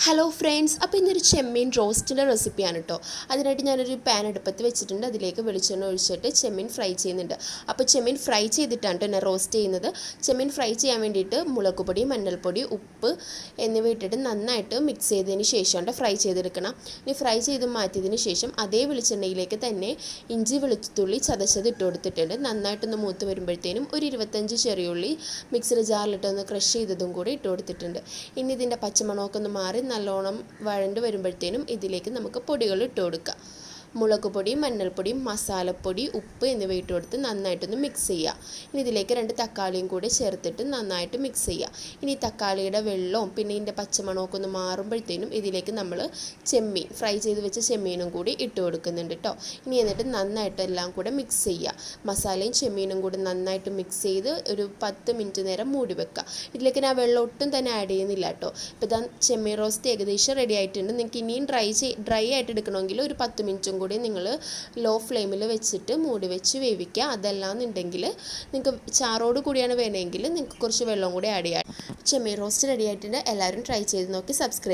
Hello friends, അപ്പോൾ ഇന്നൊരു ചെമ്മീൻ റോസ്റ്റിൻ്റെ റെസിപ്പിയാണ് കേട്ടോ. അതിനായിട്ട് ഞാനൊരു പാൻ അടുപ്പത്ത് വെച്ചിട്ടുണ്ട്. അതിലേക്ക് വെളിച്ചെണ്ണ ഒഴിച്ചിട്ട് ചെമ്മീൻ ഫ്രൈ ചെയ്യുന്നുണ്ട്. അപ്പോൾ ചെമ്മീൻ ഫ്രൈ ചെയ്തിട്ടാണ് കേട്ടോ ഞാൻ റോസ്റ്റ് ചെയ്യുന്നത്. ചെമ്മീൻ ഫ്രൈ ചെയ്യാൻ വേണ്ടിയിട്ട് മുളക് പൊടി, മഞ്ഞൾപ്പൊടി, ഉപ്പ് എന്നിവ ഇട്ടിട്ട് നന്നായിട്ട് മിക്സ് ചെയ്തതിന് ശേഷം ഫ്രൈ ചെയ്തെടുക്കണം. ഇനി ഫ്രൈ ചെയ്ത് മാറ്റിയതിന് ശേഷം അതേ വെളിച്ചെണ്ണയിലേക്ക് തന്നെ ഇഞ്ചി വെളുത്തുള്ളി ചതച്ചത് ഇട്ട് കൊടുത്തിട്ടുണ്ട്. നന്നായിട്ടൊന്ന് മൂത്ത് വരുമ്പോഴത്തേനും ഒരു 25 ചെറിയുള്ളി മിക്സിയുടെ ജാറിലിട്ടൊന്ന് ക്രഷ് ചെയ്തതും കൂടി ഇട്ട് കൊടുത്തിട്ടുണ്ട്. ഇനി ഇതിൻ്റെ പച്ചമണമൊക്കെ ഒന്ന് മാറി നല്ലോണം വഴണ്ട് വരുമ്പോഴത്തേനും ഇതിലേക്ക് നമുക്ക് പൊടികൾ ഇട്ട് കൊടുക്കാം. മുളക് പൊടി, മഞ്ഞൾപ്പൊടി, മസാലപ്പൊടി, ഉപ്പ് എന്നിവ ഇട്ട് കൊടുത്ത് നന്നായിട്ടൊന്ന് മിക്സ് ചെയ്യുക. ഇനി ഇതിലേക്ക് 2 തക്കാളിയും കൂടി ചേർത്തിട്ട് നന്നായിട്ട് മിക്സ് ചെയ്യുക. ഇനി തക്കാളിയുടെ വെള്ളവും പിന്നെ ഇതിൻ്റെ പച്ചമണമൊക്കെ ഒന്ന് മാറുമ്പോഴത്തേനും ഇതിലേക്ക് നമ്മൾ ചെമ്മീൻ ഫ്രൈ ചെയ്ത് വെച്ച ചെമ്മീനും കൂടി ഇട്ട് കൊടുക്കുന്നുണ്ട് കേട്ടോ. ഇനി എന്നിട്ട് നന്നായിട്ട് എല്ലാം കൂടെ മിക്സ് ചെയ്യുക. മസാലയും ചെമ്മീനും കൂടി നന്നായിട്ട് മിക്സ് ചെയ്ത് ഒരു 10 മിനിറ്റ് നേരം മൂടി വെക്കുക. ഇതിലേക്ക് ഞാൻ വെള്ളം ഒട്ടും തന്നെ ആഡ് ചെയ്യുന്നില്ല കേട്ടോ. ഇപ്പോൾ ഇതാ ചെമ്മീൻ റോസ്റ്റ് ഏകദേശം റെഡി ആയിട്ടുണ്ട്. നിങ്ങൾക്ക് ഇനിയും ഡ്രൈ ആയിട്ട് എടുക്കണമെങ്കിൽ ഒരു 10 മിനിറ്റും കൂടി നിങ്ങൾ ലോ ഫ്ലെയിമിൽ വെച്ചിട്ട് മൂടി വെച്ച് വേവിക്കുക. അതല്ലാന്നുണ്ടെങ്കിൽ നിങ്ങൾക്ക് ചാറോട് കൂടിയാണ് വേണമെങ്കിൽ നിങ്ങൾക്ക് കുറച്ച് വെള്ളം കൂടി ആഡ് ചെയ്യാം. ചെമ്മീൻ റോസ്റ്റ് റെഡി ആയിട്ടുണ്ട്. എല്ലാവരും ട്രൈ ചെയ്ത് നോക്കി സബ്സ്ക്രൈബ്